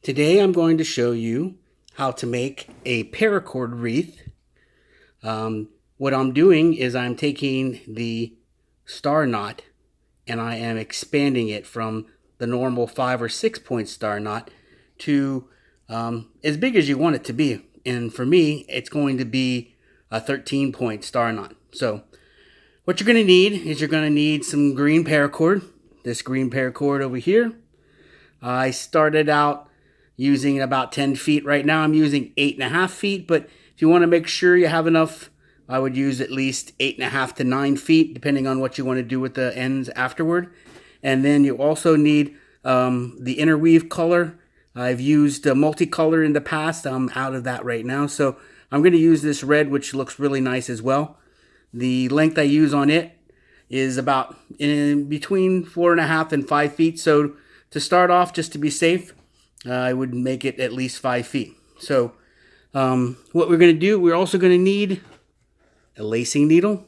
Today I'm going to show you how to make a paracord wreath. What I'm doing is I'm taking the star knot and I am expanding it from the normal 5 or 6 point star knot to as big as you want it to be. And for me, it's going to be a 13 point star knot. So what you're going to need is you're going to need some green paracord. This green paracord over here. I started out using about 10 feet. Right now I'm using 8.5 feet, but if you want to make sure you have enough, I would use at least 8.5 to 9 feet, depending on what you want to do with the ends afterward. And then you also need the interweave color. I've used multicolor in the past. I'm out of that right now, so I'm going to use this red, which looks really nice as well. The length I use on it is about in between 4.5 and 5 feet. So to start off, just to be safe, I would make it at least 5 feet. So what we're going to do, we're also going to need a lacing needle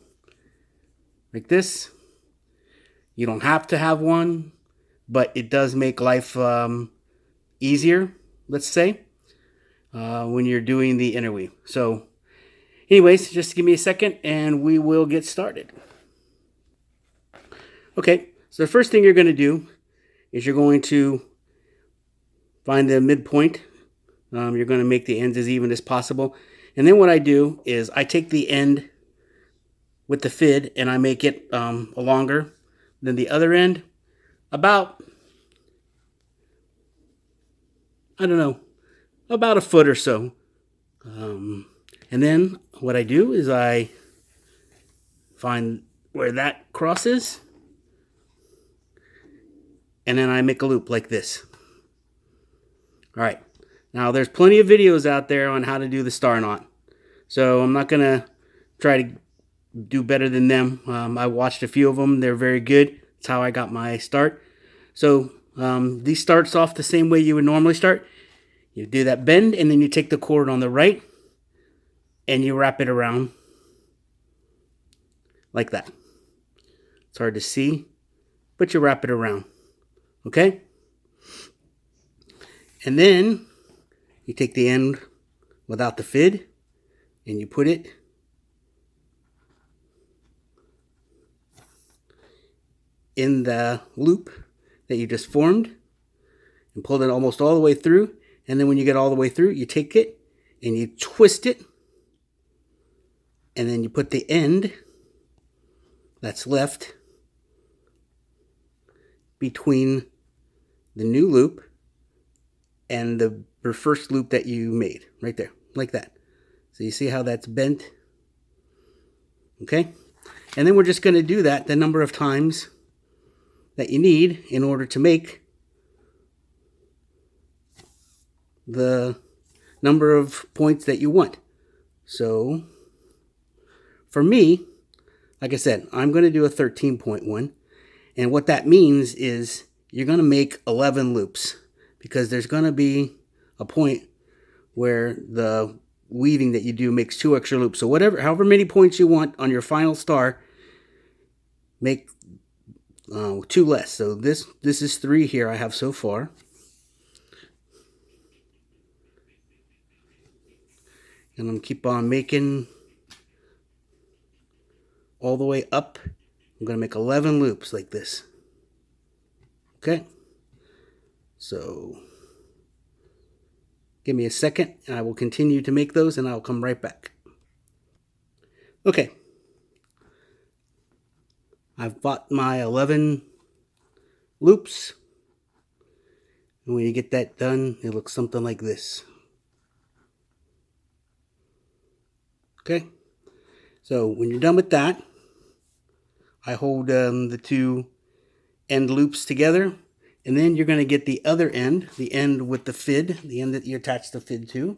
like this. You don't have to have one, but it does make life easier, let's say, when you're doing the interweave. So anyways, just give me a second and we will get started. Okay, so the first thing you're going to do is you're going to find the midpoint. You're going to make the ends as even as possible. And then what I do is I take the end with the fid and I make it longer than the other end. About, I don't know, about a foot or so. And then what I do is I find where that crosses. And then I make a loop like this. All right, now there's plenty of videos out there on how to do the star knot, so I'm not gonna try to do better than them. I watched a few of them. They're very good. That's how I got my start. So these starts off the same way you would normally start. You do that bend, and then you take the cord on the right and you wrap it around like that. It's hard to see, but you wrap it around. Okay? And then you take the end without the fid and you put it in the loop that you just formed and pull it almost all the way through. And then when you get all the way through, you take it and you twist it. And then you put the end that's left between the new loop and the first loop that you made right there, like that. So you see how that's bent? Okay? And then we're just going to do that the number of times that you need in order to make the number of points that you want. So for me, like I said, I'm going to do a 13-point one. And what that means is you're going to make 11 loops, because there's going to be a point where the weaving that you do makes 2 extra loops. So however many points you want on your final star, make 2 less. So this is 3 here I have so far. And I'm going to keep on making all the way up. I'm going to make 11 loops like this. Okay? So give me a second and I will continue to make those and I'll come right back. Okay. I've bought my 11 loops. And when you get that done, it looks something like this. Okay. So when you're done with that, I hold the 2 end loops together. And then you're going to get the other end, the end with the fid, the end that you attach the fid to.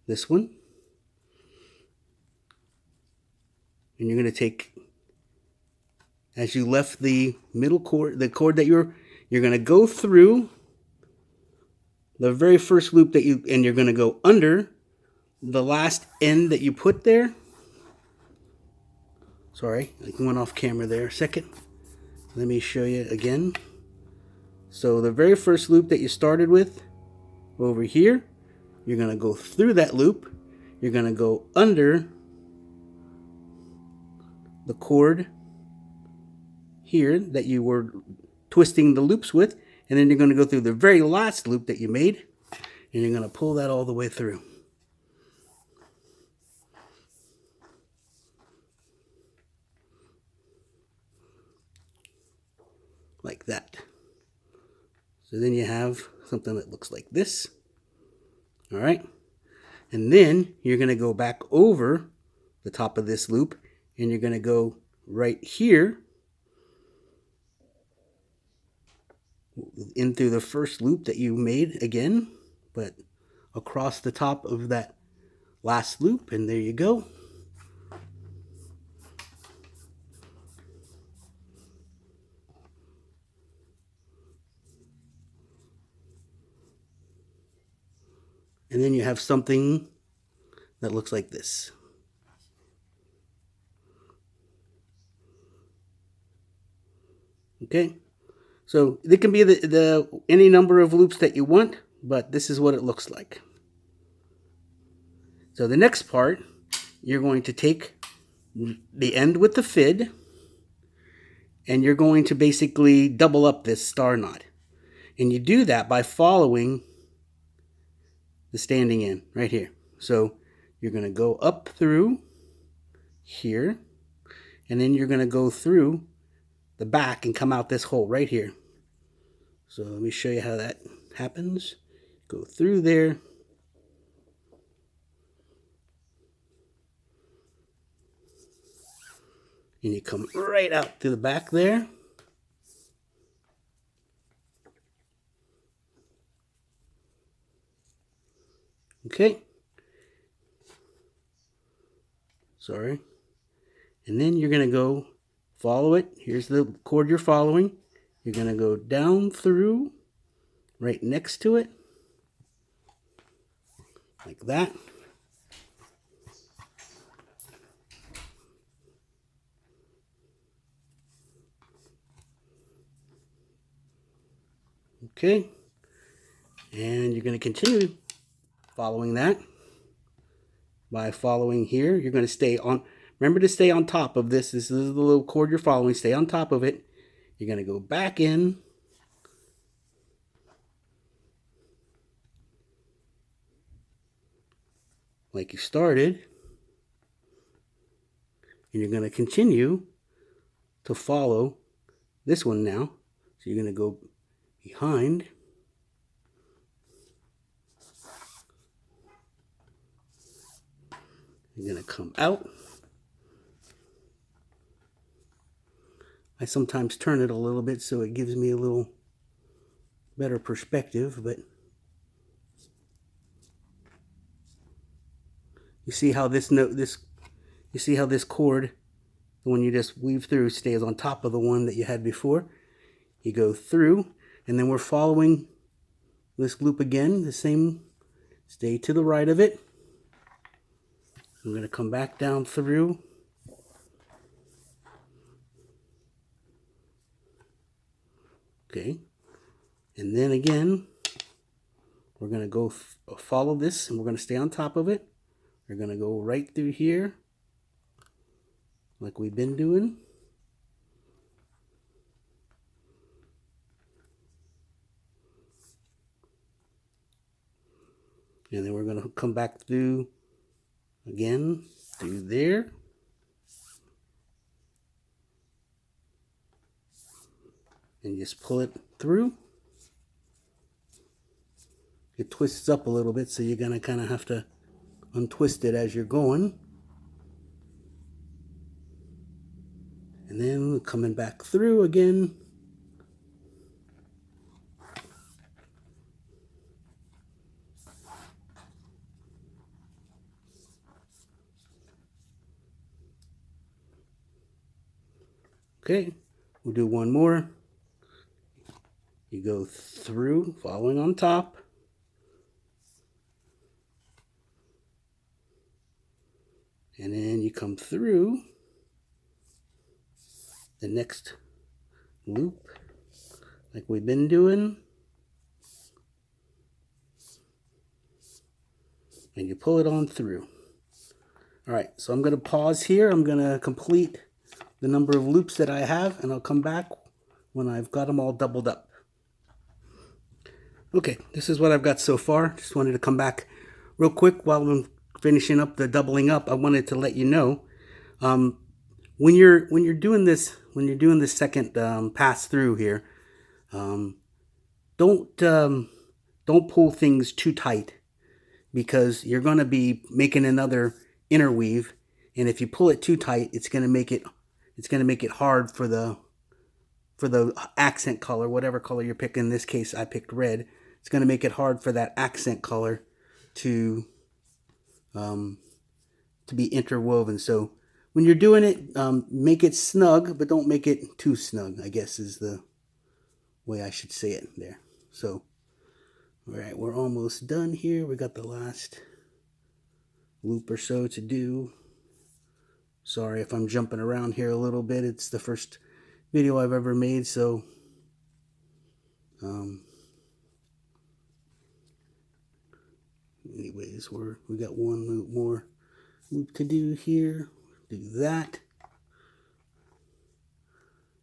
This one. And you're going to take, as you left the middle cord, the cord that you're going to go through the very first loop that and you're going to go under the last end that you put there. Sorry, I went off camera there a second. Let me show you again. So the very first loop that you started with over here, you're going to go through that loop. You're going to go under the cord here that you were twisting the loops with, and then you're going to go through the very last loop that you made, and you're going to pull that all the way through. Like that. So then you have something that looks like this. All right. And then you're going to go back over the top of this loop, and you're going to go right here in through the first loop that you made again, but across the top of that last loop, and there you go. And then you have something that looks like this. Okay, so it can be the any number of loops that you want, but this is what it looks like. So the next part, you're going to take the end with the fid, and you're going to basically double up this star knot. And you do that by following the standing in right here. So you're going to go up through here, and then you're going to go through the back and come out this hole right here. So let me show you how that happens. Go through there, and you come right out to the back there. Okay. Sorry. And then you're going to go follow it. Here's the cord you're following. You're going to go down through right next to it, like that. Okay. And you're going to continue following that by following here. You're going to stay on, remember to stay on top of this. This is the little cord you're following. Stay on top of it. You're going to go back in, like you started, and you're going to continue to follow this one now. So you're going to go behind, you're going to come out. I sometimes turn it a little bit so it gives me a little better perspective, but you see how this cord, the one you just weave through, stays on top of the one that you had before. You go through, and then we're following this loop again, the same, stay to the right of it. I'm going to come back down through. Okay, and then again, we're going to go follow this, and we're going to stay on top of it. We're going to go right through here, like we've been doing. And then we're going to come back through again, through there. And just pull it through. It twists up a little bit, so you're going to kind of have to untwist it as you're going. And then coming back through again. Okay, we'll do one more. You go through, following on top. And then you come through the next loop, like we've been doing. And you pull it on through. All right, so I'm going to pause here. I'm going to complete the number of loops that I have, and I'll come back when I've got them all doubled up. Okay, this is what I've got so far. Just wanted to come back real quick while I'm finishing up the doubling up. I wanted to let you know, when you're doing this, second pass through here, don't pull things too tight, because you're going to be making another interweave, and if you pull it too tight, it's going to make it hard for the accent color, whatever color you're picking. In this case, I picked red. It's going to make it hard for that accent color to be interwoven. So when you're doing it, make it snug, but don't make it too snug, I guess is the way I should say it there. So, all right, we're almost done here. We got the last loop or so to do. Sorry if I'm jumping around here a little bit. It's the first video I've ever made, so anyways, we got one more loop to do here. Do that,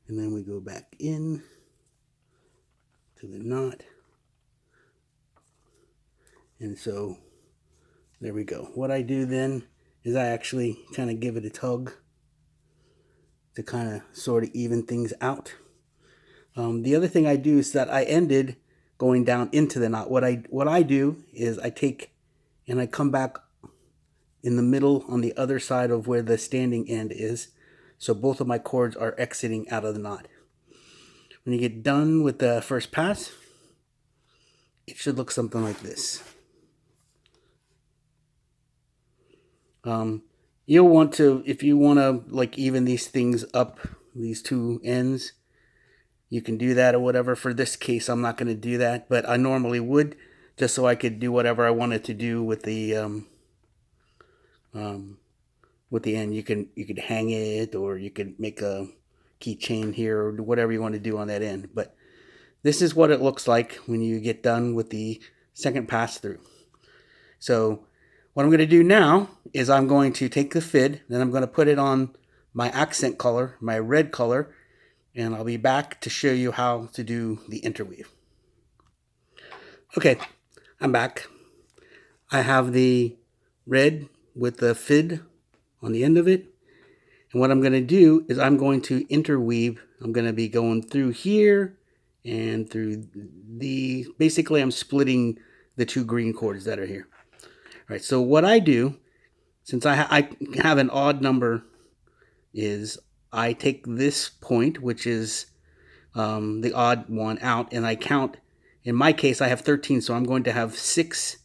and then we go back in to the knot, and so there we go. What I do then is I actually kind of give it a tug to kind of sort of even things out. The other thing I do is that I ended going down into the knot. What I do is I take and I come back in the middle on the other side of where the standing end is, so both of my cords are exiting out of the knot. When you get done with the first pass, it should look something like this. You'll want to, if you want to like even these things up, these two ends, you can do that or whatever. For this case, I'm not going to do that, but I normally would, just so I could do whatever I wanted to do with the end. You could hang it, or you could make a keychain here, or whatever you want to do on that end. But this is what it looks like when you get done with the second pass through. So what I'm going to do now is I'm going to take the fid, then I'm going to put it on my accent color, my red color, and I'll be back to show you how to do the interweave. Okay, I'm back. I have the red with the fid on the end of it. And what I'm going to do is I'm going to interweave. I'm going to be going through here and through basically I'm splitting the two green cords that are here. All right, so what I do, since I have an odd number, is I take this point, which is the odd one, out, and I count. In my case, I have 13, so I'm going to have 6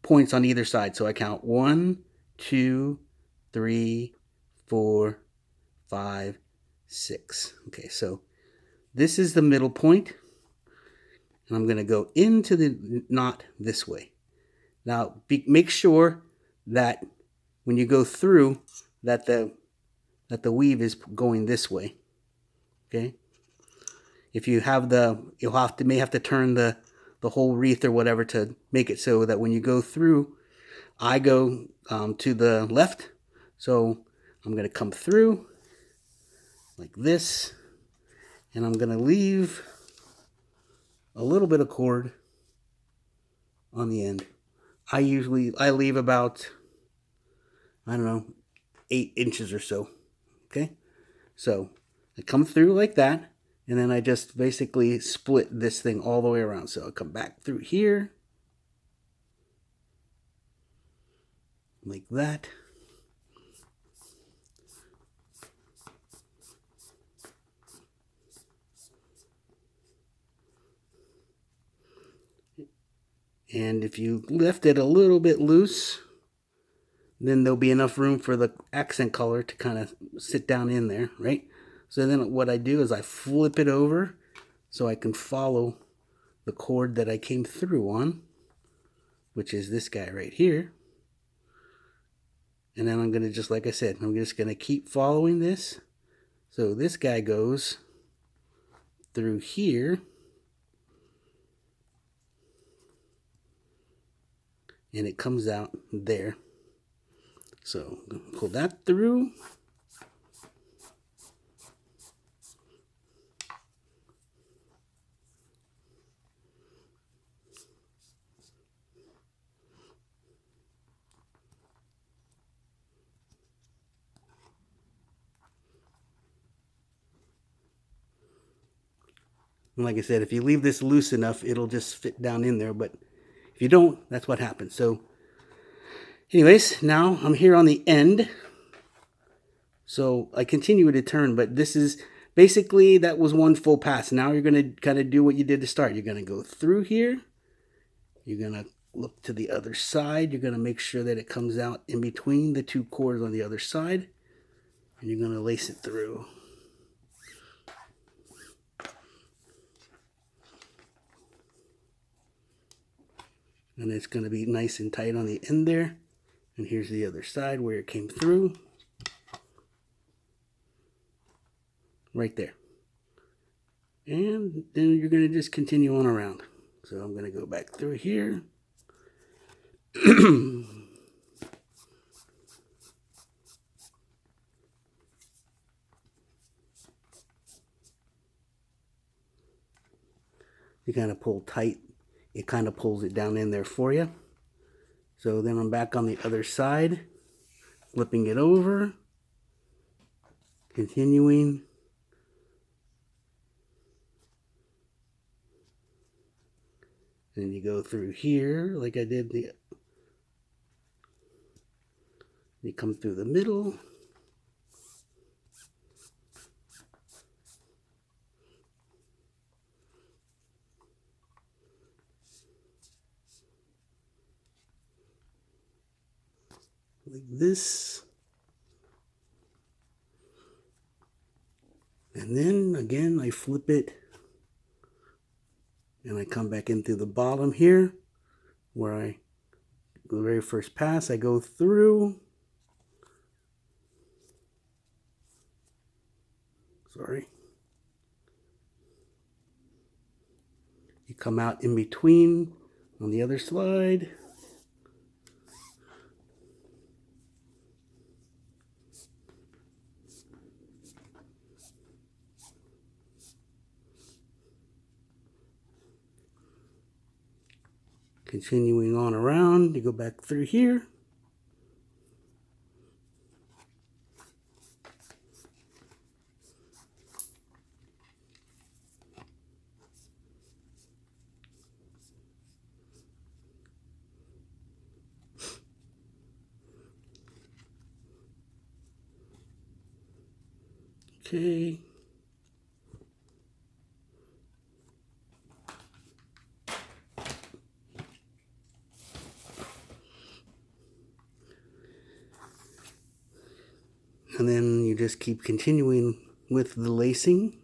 points on either side. So I count 1, 2, 3, 4, 5, 6. Okay, so this is the middle point, and I'm going to go into the knot this way. Now, make sure that when you go through, that the weave is going this way. Okay. If you have may have to turn the whole wreath or whatever to make it so that when you go through, I go to the left. So I'm going to come through like this, and I'm going to leave a little bit of cord on the end. I leave about, I don't know, 8 inches or so. Okay, so I come through like that, and then I just basically split this thing all the way around. So I come back through here like that. And if you lift it a little bit loose, then there'll be enough room for the accent color to kind of sit down in there, right? So then what I do is I flip it over so I can follow the cord that I came through on, which is this guy right here. And then I'm going to, just like I said, I'm just going to keep following this. So this guy goes through here, and it comes out there. So pull that through. And like I said, if you leave this loose enough, it'll just fit down in there. But if you don't, that's what happens. So anyways, now I'm here on the end. So I continue to turn, but this is basically, that was one full pass. Now you're going to kind of do what you did to start. You're going to go through here. You're going to look to the other side. You're going to make sure that it comes out in between the two cords on the other side. And you're going to lace it through. And it's going to be nice and tight on the end there. And here's the other side where it came through. Right there. And then you're going to just continue on around. So I'm going to go back through here. You kind of pull tight. It kind of pulls it down in there for you. So then I'm back on the other side, flipping it over, continuing. Then you go through here like I did you come through the middle. Like this. And then again I flip it and I come back in through the bottom here where the very first pass I go through. Sorry. You come out in between on the other slide. Continuing on around, you go back through here. Okay. And then you just keep continuing with the lacing.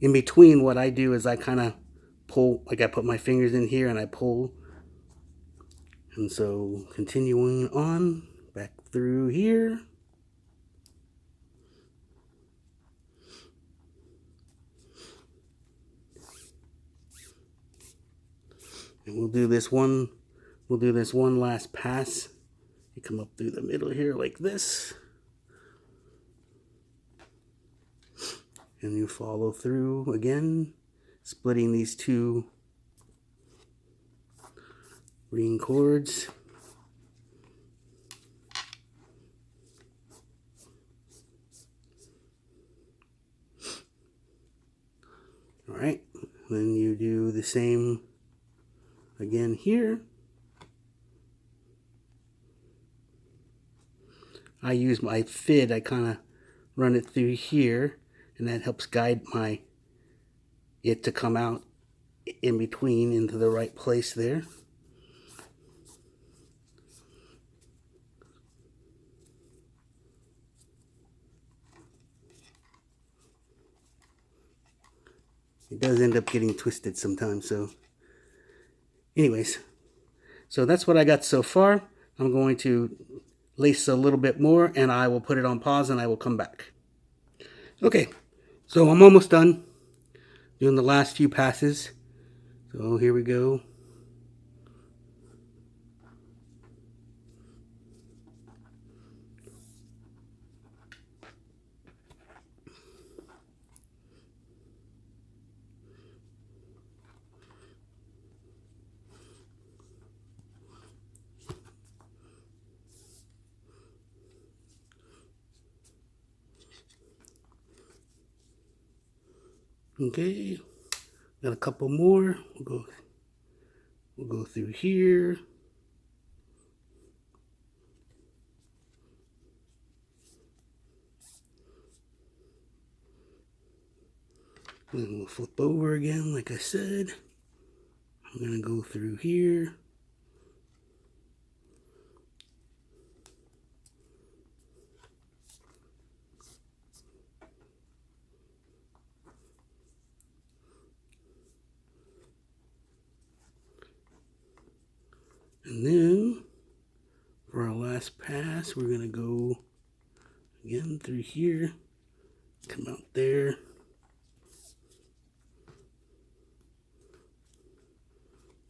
In between, what I do is I kind of pull, like I put my fingers in here and I pull. And so continuing on, back through here. And we'll do this one last pass. You come up through the middle here like this. And you follow through again, splitting these two ring cords. All right, then you do the same again here. I use my fid, I kind of run it through here, and that helps guide it to come out in between into the right place there. it does end up getting twisted sometimes. So anyways, so that's what I got so far. I'm going to lace a little bit more and I will put it on pause and I will come back. Okay, so I'm almost done doing the last few passes. So here we go. Okay, got a couple more. We'll go through here. Then we'll flip over again, like I said. I'm gonna go through here. And then for our last pass, we're gonna go again through here, come out there.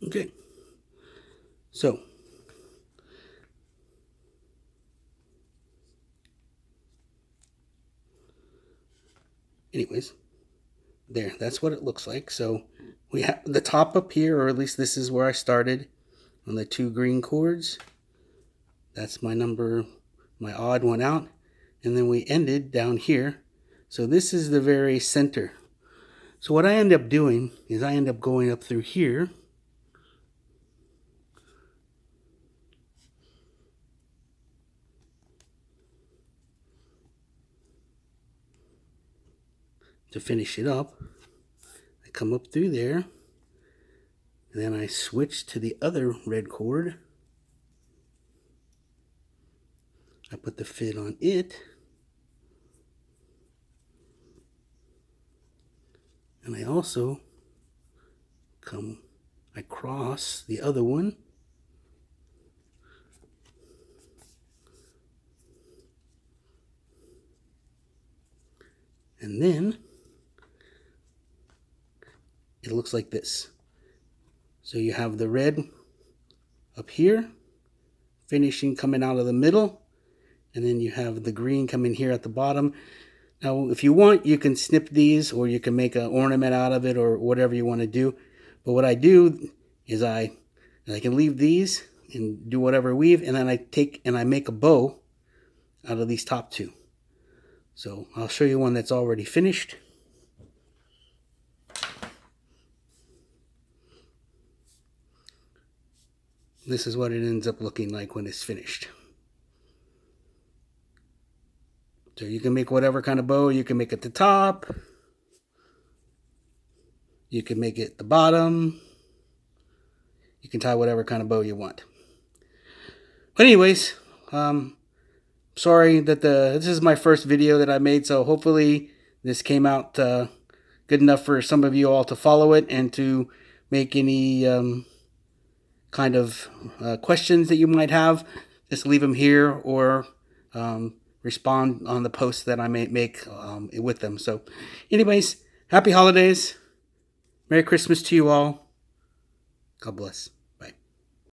Okay, so anyways, there, that's what it looks like. So we have the top up here, or at least this is where I started on the 2 green cords. That's my number, my odd one out. And then we ended down here. So this is the very center. So what I end up doing is I end up going up through here. To finish it up, I come up through there. And then I switch to the other red cord. I put the fit on it. And I also I cross the other one. And then it looks like this. So you have the red up here, finishing coming out of the middle, and then you have the green coming here at the bottom. Now, if you want, you can snip these, or you can make an ornament out of it, or whatever you want to do. But what I do is I can leave these and do whatever weave, and then I take and I make a bow out of these top 2. So I'll show you one that's already finished. This is what it ends up looking like when it's finished. So you can make whatever kind of bow. You can make it the top. You can make it the bottom. You can tie whatever kind of bow you want. But anyways, sorry that this is my first video that I made, so hopefully this came out good enough for some of you all to follow it and to make any kind of questions that you might have. Just leave them here, or respond on the posts that I may make with them. So anyways, happy holidays. Merry Christmas to you all. God bless.